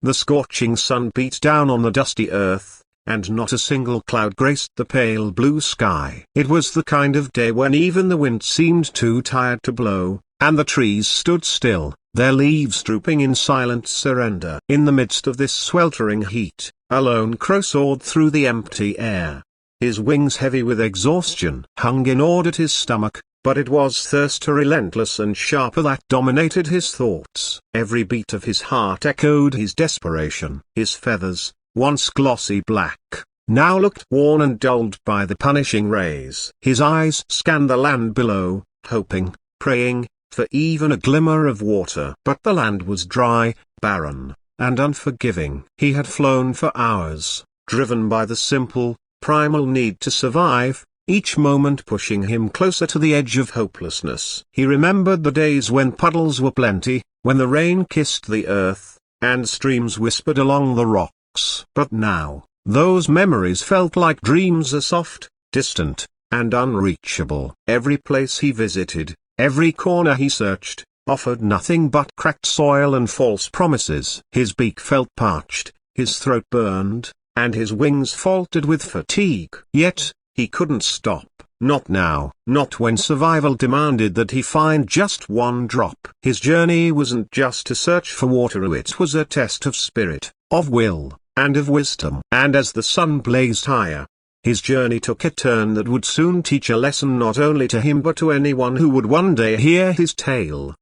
The scorching sun beat down on the dusty earth, and not a single cloud graced the pale blue sky. It was the kind of day when even the wind seemed too tired to blow, and the trees stood still, their leaves drooping in silent surrender. In the midst of this sweltering heat, a lone crow soared through the empty air. His wings, heavy with exhaustion, hung inward at his stomach, but it was thirst relentless and sharper that dominated his thoughts. Every beat of his heart echoed his desperation. His feathers, once glossy black, now looked worn and dulled by the punishing rays. His eyes scanned the land below, hoping, praying, for even a glimmer of water. But the land was dry, barren, and unforgiving. He had flown for hours, driven by the simple, primal need to survive, each moment pushing him closer to the edge of hopelessness. He remembered the days when puddles were plenty, when the rain kissed the earth, and streams whispered along the rocks. But now, those memories felt like dreams, soft, distant, and unreachable. Every place he visited, every corner he searched, offered nothing but cracked soil and false promises. His beak felt parched, his throat burned, and his wings faltered with fatigue. Yet, he couldn't stop. Not now. Not when survival demanded that he find just one drop. His journey wasn't just to search for water, it was a test of spirit, of will, and of wisdom. And as the sun blazed higher, his journey took a turn that would soon teach a lesson not only to him but to anyone who would one day hear his tale.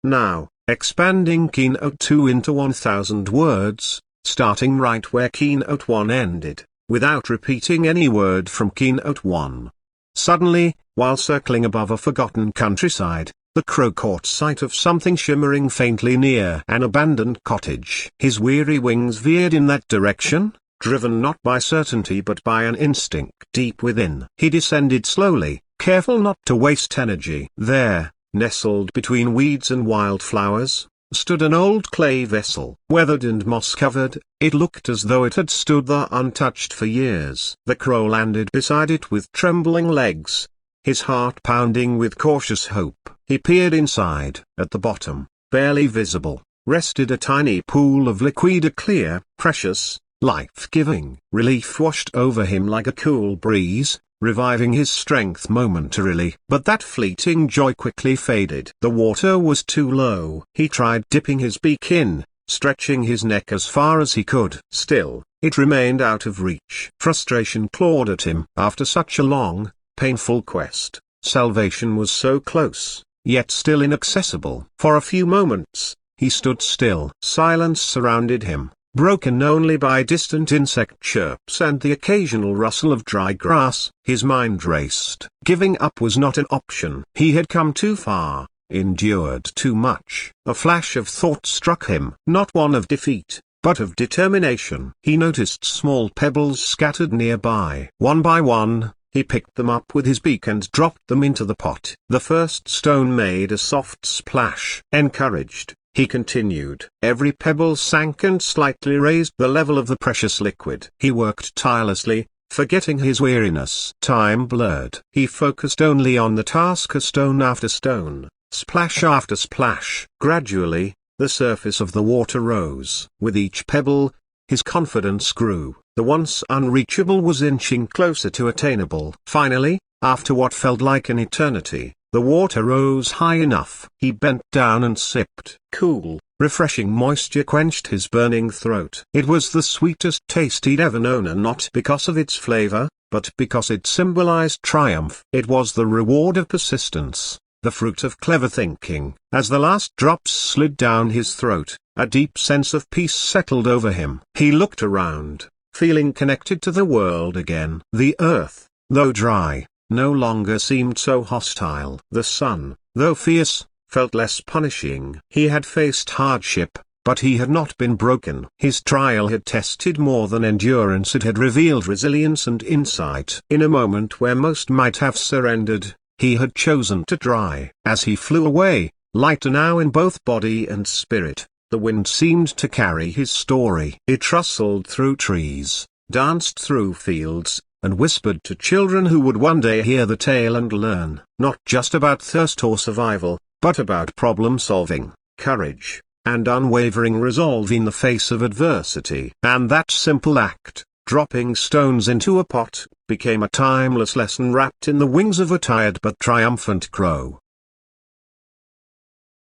Now, expanding Keynote 2 into 1,000 words, starting right where Keynote 1 ended, without repeating any word from Keynote 1. Suddenly, while circling above a forgotten countryside, the crow caught sight of something shimmering faintly near an abandoned cottage. His weary wings veered in that direction, driven not by certainty but by an instinct deep within. He descended slowly, careful not to waste energy. There, nestled between weeds and wildflowers, stood an old clay vessel. Weathered and moss-covered, it looked as though it had stood there untouched for years. The crow landed beside it with trembling legs, his heart pounding with cautious hope. He peered inside. At the bottom, barely visible, rested a tiny pool of liquid, a clear, precious, life-giving. Relief washed over him like a cool breeze, reviving his strength momentarily. But that fleeting joy quickly faded. The water was too low. He tried dipping his beak in, stretching his neck as far as he could. Still, it remained out of reach. Frustration clawed at him. After such a long, painful quest, salvation was so close, yet still inaccessible. For a few moments, he stood still. Silence surrounded him, broken only by distant insect chirps and the occasional rustle of dry grass. His mind raced. Giving up was not an option. He had come too far, endured too much. A flash of thought struck him, not one of defeat, but of determination. He noticed small pebbles scattered nearby. One by one, he picked them up with his beak and dropped them into the pot. The first stone made a soft splash. Encouraged, he continued. Every pebble sank and slightly raised the level of the precious liquid. He worked tirelessly, forgetting his weariness. Time blurred. He focused only on the task, stone after stone, splash after splash. Gradually, the surface of the water rose. With each pebble, his confidence grew. The once unreachable was inching closer to attainable. Finally, after what felt like an eternity, the water rose high enough. He bent down and sipped. Cool, refreshing moisture quenched his burning throat. It was the sweetest taste he'd ever known, and not because of its flavor, but because it symbolized triumph. It was the reward of persistence, the fruit of clever thinking. As the last drops slid down his throat, a deep sense of peace settled over him. He looked around, feeling connected to the world again. The earth, though dry, no longer seemed so hostile. The sun, though fierce, felt less punishing. He had faced hardship, but he had not been broken. His trial had tested more than endurance, it had revealed resilience and insight. In a moment where most might have surrendered, he had chosen to try. As he flew away, lighter now in both body and spirit, the wind seemed to carry his story. It rustled through trees, danced through fields, and whispered to children who would one day hear the tale and learn, not just about thirst or survival, but about problem-solving, courage, and unwavering resolve in the face of adversity. And that simple act, dropping stones into a pot, became a timeless lesson wrapped in the wings of a tired but triumphant crow.